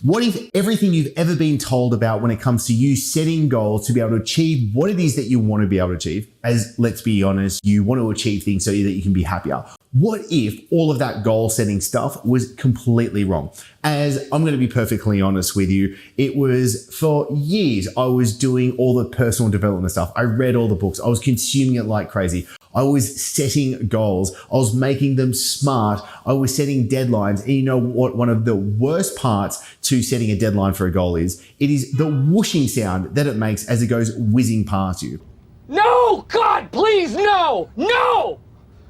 What if everything you've ever been told about when it comes to you setting goals to be able to achieve what it is that you want to be able to achieve, as let's be honest, you want to achieve things so that you can be happier. What if all of that goal setting stuff was completely wrong? As I'm going to be perfectly honest with you, it was for years I was doing all the personal development stuff. I read all the books. I was consuming it like crazy. I was setting goals. I was making them smart. I was setting deadlines. And you know what one of the worst parts to setting a deadline for a goal is? It is the whooshing sound that it makes as it goes whizzing past you. No! God, please, no! No!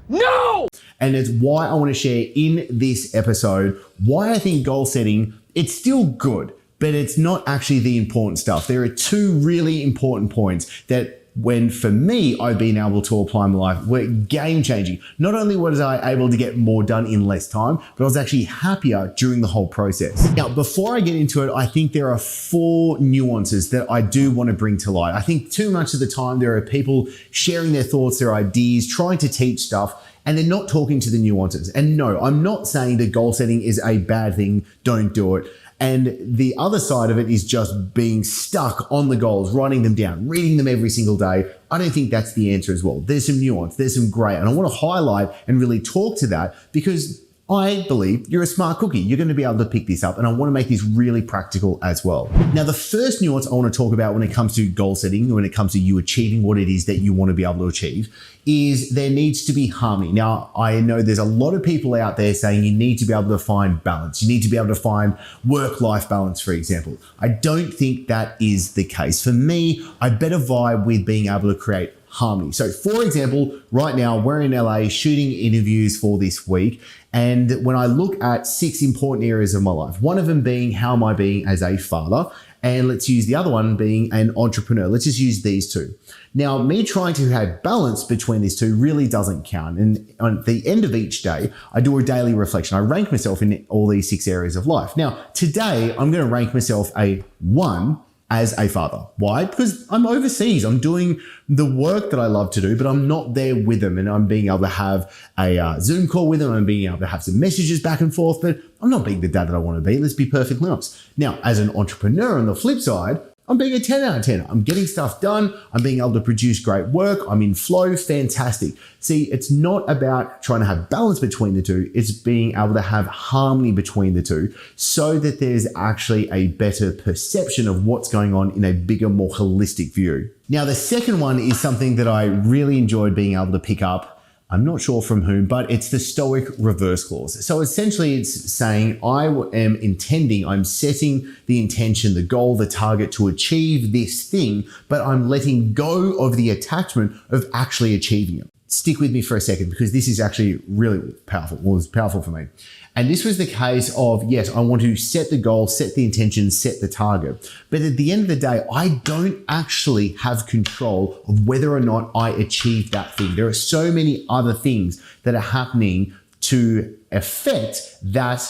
No! And it's why I want to share in this episode why I think goal setting, it's still good, but it's not actually the important stuff. There are two really important points that when, for me, I've been able to apply in my life were game changing. Not only was I able to get more done in less time, but I was actually happier during the whole process. Now, before I get into it, I think there are 4 nuances that I do want to bring to light. I think too much of the time there are people sharing their thoughts, their ideas, trying to teach stuff, and they're not talking to the nuances. And no, I'm not saying that goal setting is a bad thing. Don't do it. And the other side of it is just being stuck on the goals, writing them down, reading them every single day. I don't think that's the answer as well. There's some nuance, there's some gray, and I want to highlight and really talk to that because I believe you're a smart cookie. You're going to be able to pick this up, and I want to make this really practical as well. Now, the first nuance I want to talk about when it comes to goal setting, when it comes to you achieving what it is that you want to be able to achieve, is there needs to be harmony. Now, I know there's a lot of people out there saying you need to be able to find balance. You need to be able to find work-life balance, for example. I don't think that is the case. For me, I better vibe with being able to create harmony. So for example, right now we're in LA shooting interviews for this week. And when I look at 6 important areas of my life, one of them being how am I being as a father? And let's use the other one being an entrepreneur. Let's just use these 2. Now, me trying to have balance between these 2 really doesn't count. And at the end of each day, I do a daily reflection. I rank myself in all these 6 areas of life. Now, today I'm going to rank myself a 1 as a father. Why? Because I'm overseas. I'm doing the work that I love to do, but I'm not there with them. And I'm being able to have a Zoom call with them. I'm being able to have some messages back and forth, but I'm not being the dad that I want to be. Let's be perfectly honest. Now, as an entrepreneur on the flip side, I'm being a 10 out of 10. I'm getting stuff done. I'm being able to produce great work. I'm in flow. Fantastic. See, it's not about trying to have balance between the 2. It's being able to have harmony between the 2 so that there's actually a better perception of what's going on in a bigger, more holistic view. Now, the second one is something that I really enjoyed being able to pick up. I'm not sure from whom, but it's the Stoic reverse clause. So essentially it's saying I'm setting the intention, the goal, the target to achieve this thing, but I'm letting go of the attachment of actually achieving it. Stick with me for a second because this is actually really powerful. Well, it's powerful for me. And this was the case of, yes, I want to set the goal, set the intention, set the target. But at the end of the day, I don't actually have control of whether or not I achieve that thing. There are so many other things that are happening to affect that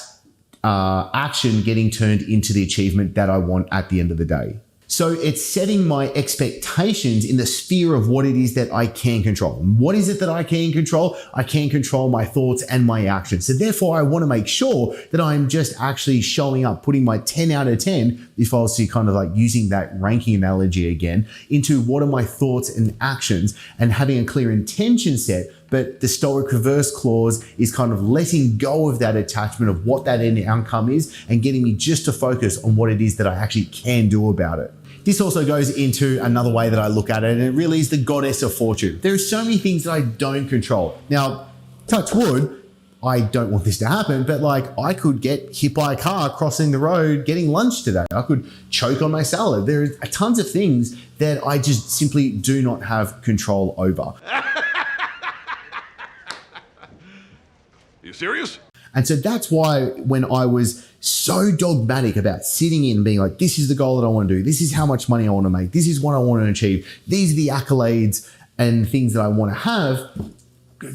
action getting turned into the achievement that I want at the end of the day. So it's setting my expectations in the sphere of what it is that I can control. And what is it that I can control? I can control my thoughts and my actions. So therefore, I want to make sure that I'm just actually showing up, putting my 10 out of 10, if I was to kind of like using that ranking analogy again, into what are my thoughts and actions and having a clear intention set. But the Stoic reverse clause is kind of letting go of that attachment of what that end outcome is and getting me just to focus on what it is that I actually can do about it. This also goes into another way that I look at it, and it really is the goddess of fortune. There are so many things that I don't control. Now, touch wood, I don't want this to happen, but like I could get hit by a car crossing the road getting lunch today. I could choke on my salad. There are tons of things that I just simply do not have control over. You serious? And so that's why when I was so dogmatic about sitting in and being like, this is the goal that I want to do. This is how much money I want to make. This is what I want to achieve. These are the accolades and things that I want to have.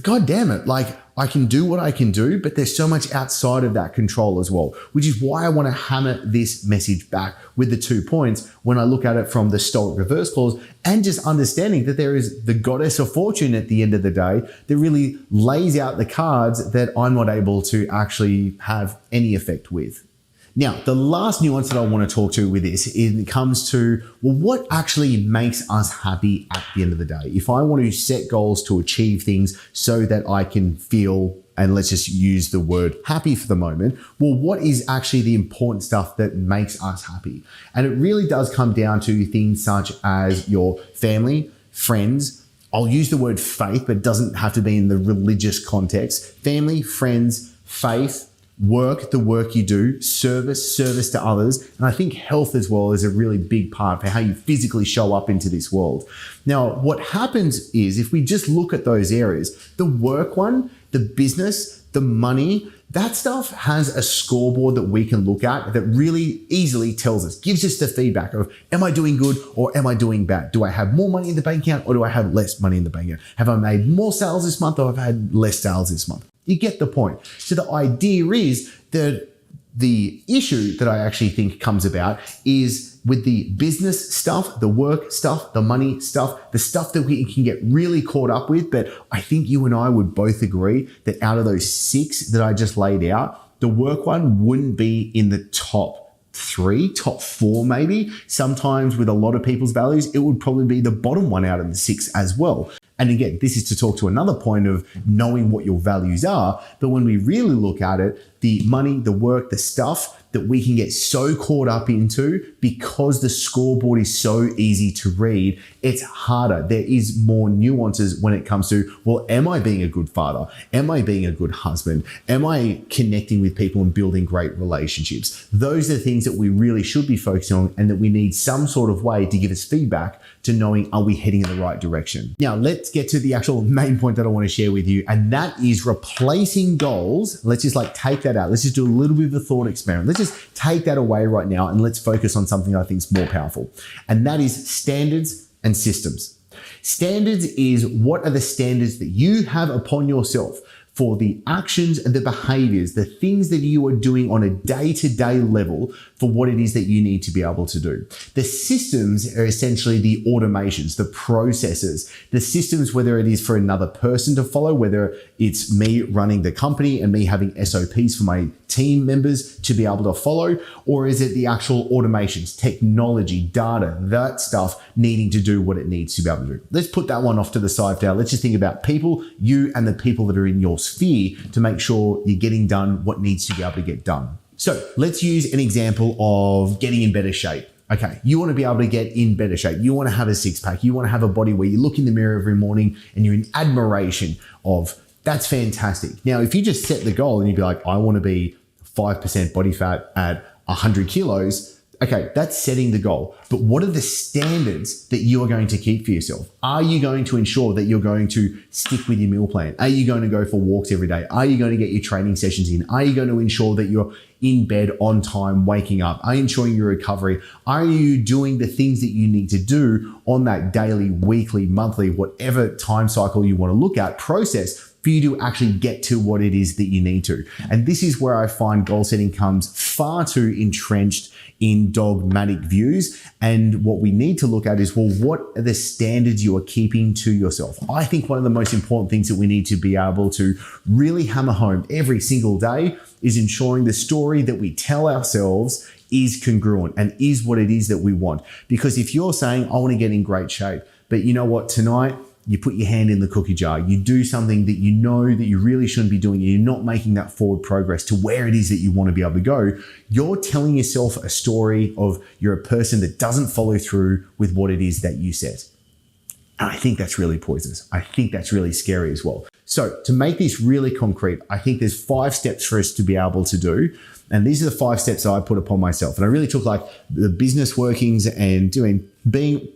God damn it. Like I can do what I can do, but there's so much outside of that control as well, which is why I want to hammer this message back with the 2 points when I look at it from the Stoic reverse clause and just understanding that there is the goddess of fortune at the end of the day that really lays out the cards that I'm not able to actually have any effect with. Now, the last nuance that I want to talk to with this is it comes to, well, what actually makes us happy at the end of the day? If I want to set goals to achieve things so that I can feel, and let's just use the word happy for the moment, well, what is actually the important stuff that makes us happy? And it really does come down to things such as your family, friends. I'll use the word faith, but it doesn't have to be in the religious context. Family, friends, faith, work, the work you do, service to others. And I think health as well is a really big part for how you physically show up into this world. Now, what happens is if we just look at those areas, the work one, the business, the money, that stuff has a scoreboard that we can look at that really easily tells us, gives us the feedback of, am I doing good or am I doing bad? Do I have more money in the bank account or do I have less money in the bank account? Have I made more sales this month or have I had less sales this month? You get the point. So the idea is that the issue that I actually think comes about is with the business stuff, the work stuff, the money stuff, the stuff that we can get really caught up with. But I think you and I would both agree that out of those 6 that I just laid out, the work one wouldn't be in the top 3, top 4 maybe. Sometimes with a lot of people's values, it would probably be the bottom one out of the 6 as well. And again, this is to talk to another point of knowing what your values are. But when we really look at it, the money, the work, the stuff that we can get so caught up into because the scoreboard is so easy to read, it's harder. There is more nuances when it comes to, well, am I being a good father? Am I being a good husband? Am I connecting with people and building great relationships? Those are the things that we really should be focusing on and that we need some sort of way to give us feedback to knowing, are we heading in the right direction? Now, let's get to the actual main point that I want to share with you, and that is replacing goals. Let's just take that out. Let's just do a little bit of a thought experiment. Let's just take that away right now and let's focus on something I think is more powerful, and that is standards and systems. Standards is, what are the standards that you have upon yourself for the actions and the behaviors, the things that you are doing on a day-to-day level for what it is that you need to be able to do. The systems are essentially the automations, the processes, the systems, whether it is for another person to follow, whether it's me running the company and me having SOPs for my team members to be able to follow, or is it the actual automations, technology, data, that stuff needing to do what it needs to be able to do? Let's put that one off to the side now. Let's just think about people, you and the people that are in your sphere to make sure you're getting done what needs to be able to get done. So let's use an example of getting in better shape. Okay, you want to be able to get in better shape. You want to have a 6-pack. You want to have a body where you look in the mirror every morning and you're in admiration of, that's fantastic. Now, if you just set the goal and you'd be like, I want to be 5% body fat at 100 kilos, okay, that's setting the goal. But what are the standards that you are going to keep for yourself? Are you going to ensure that you're going to stick with your meal plan? Are you going to go for walks every day? Are you going to get your training sessions in? Are you going to ensure that you're in bed on time, waking up? Are you ensuring your recovery? Are you doing the things that you need to do on that daily, weekly, monthly, whatever time cycle you want to look at, process for you to actually get to what it is that you need to? And this is where I find goal setting comes far too entrenched in dogmatic views. And what we need to look at is, well, what are the standards you are keeping to yourself? I think one of the most important things that we need to be able to really hammer home every single day is ensuring the story that we tell ourselves is congruent and is what it is that we want. Because if you're saying, I want to get in great shape, but you know what, tonight, you put your hand in the cookie jar, you do something that you know that you really shouldn't be doing, and you're not making that forward progress to where it is that you want to be able to go, you're telling yourself a story of you're a person that doesn't follow through with what it is that you set. And I think that's really poisonous. I think that's really scary as well. So to make this really concrete, I think there's 5 steps for us to be able to do. And these are the 5 steps that I put upon myself. And I really took the business workings and being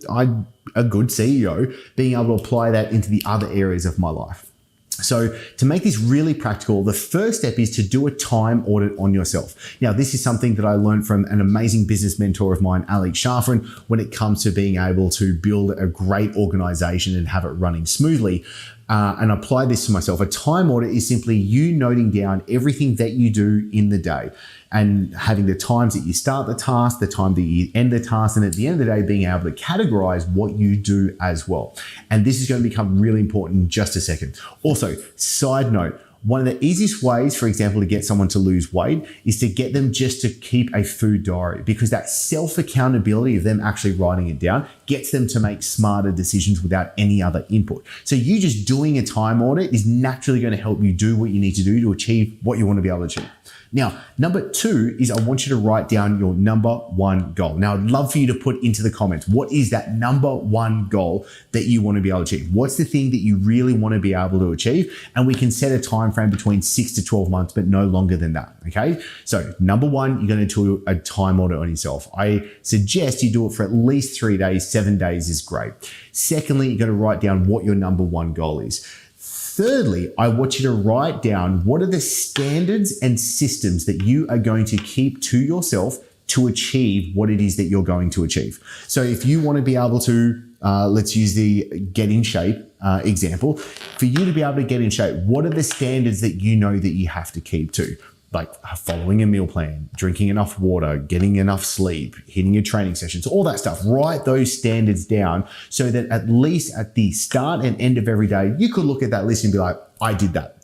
a good CEO, being able to apply that into the other areas of my life. So to make this really practical, the first step is to do a time audit on yourself. Now, this is something that I learned from an amazing business mentor of mine, Alex Shafran, when it comes to being able to build a great organization and have it running smoothly. And apply this to myself. A time audit is simply you noting down everything that you do in the day and having the times that you start the task, the time that you end the task, and at the end of the day, being able to categorize what you do as well. And this is going to become really important in just a second. Also, side note, one of the easiest ways, for example, to get someone to lose weight is to get them just to keep a food diary, because that self-accountability of them actually writing it down gets them to make smarter decisions without any other input. So you just doing a time audit is naturally going to help you do what you need to do to achieve what you want to be able to achieve. Now, number 2 is I want you to write down your number 1 goal. Now, I'd love for you to put into the comments, what is that number 1 goal that you want to be able to achieve? What's the thing that you really want to be able to achieve? And we can set a time frame between 6 to 12 months, but no longer than that, okay? So number 1, you're going to do a time audit on yourself. I suggest you do it for at least 3 days. 7 days is great. Secondly, you're going to write down what your number 1 goal is. Thirdly, I want you to write down what are the standards and systems that you are going to keep to yourself to achieve what it is that you're going to achieve. So if you want to be able to, let's use the get in shape example. For you to be able to get in shape, what are the standards that you know that you have to keep to? Like following a meal plan, drinking enough water, getting enough sleep, hitting your training sessions, all that stuff. Write those standards down so that at least at the start and end of every day, you could look at that list and be like, I did that.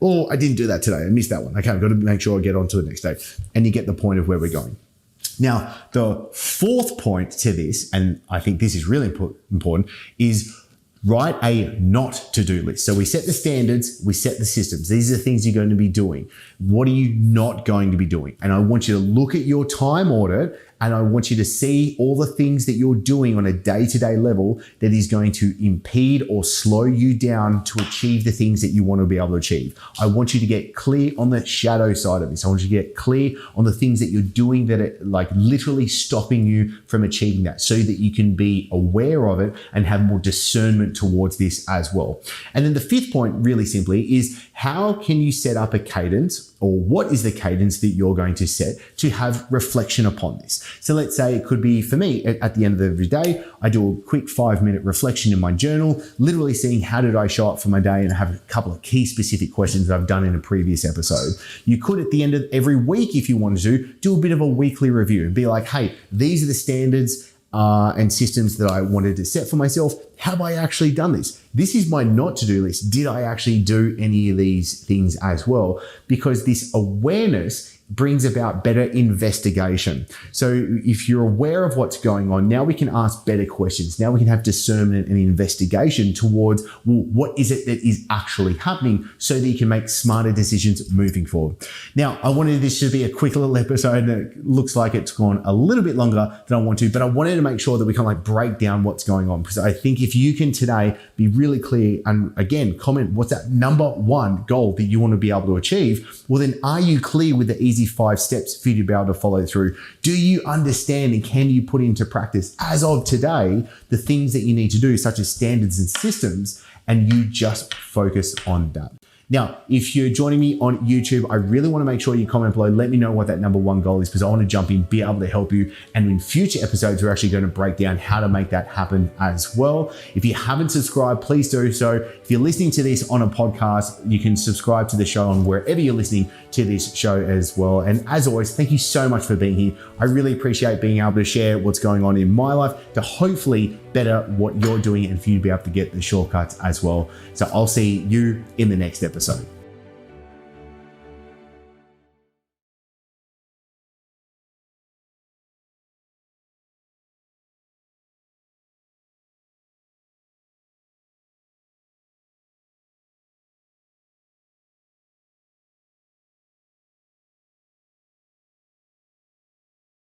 Or I didn't do that today. I missed that one. Okay, I've got to make sure I get on to the next day. And you get the point of where we're going. Now, the 4th point to this, and I think this is really important, is write a not to do list. So we set the standards, we set the systems. These are the things you're going to be doing. What are you not going to be doing? And I want you to look at your time audit, and I want you to see all the things that you're doing on a day-to-day level that is going to impede or slow you down to achieve the things that you want to be able to achieve. I want you to get clear on the shadow side of this. I want you to get clear on the things that you're doing that are like literally stopping you from achieving that, so that you can be aware of it and have more discernment towards this as well. And then the 5th point, really simply, is how can you set up a cadence, or what is the cadence that you're going to set to have reflection upon this? So let's say it could be, for me, at the end of every day, I do a quick 5-minute reflection in my journal, literally seeing how did I show up for my day, and have a couple of key specific questions that I've done in a previous episode. You could, at the end of every week, if you wanted to, do a bit of a weekly review and be like, hey, these are the standards and systems that I wanted to set for myself. Have I actually done this? This is my not to do list. Did I actually do any of these things as well? Because this awareness brings about better investigation. So if you're aware of what's going on, now we can ask better questions. Now we can have discernment and investigation towards, well, what is it that is actually happening, so that you can make smarter decisions moving forward. Now, I wanted this to be a quick little episode, and it looks like it's gone a little bit longer than I want to, but I wanted to make sure that we kind of like break down what's going on, because I think if you can today be really clear, and again, comment what's that number 1 goal that you want to be able to achieve, well then are you clear with the easy 5 steps for you to be able to follow through? Do you understand and can you put into practice as of today the things that you need to do, such as standards and systems, and you just focus on that? Now, if you're joining me on YouTube, I really want to make sure you comment below. Let me know what that number 1 goal is, because I want to jump in, be able to help you. And in future episodes, we're actually going to break down how to make that happen as well. If you haven't subscribed, please do so. If you're listening to this on a podcast, you can subscribe to the show on wherever you're listening to this show as well. And as always, thank you so much for being here. I really appreciate being able to share what's going on in my life to hopefully better what you're doing, and for you to be able to get the shortcuts as well. So I'll see you in the next episode.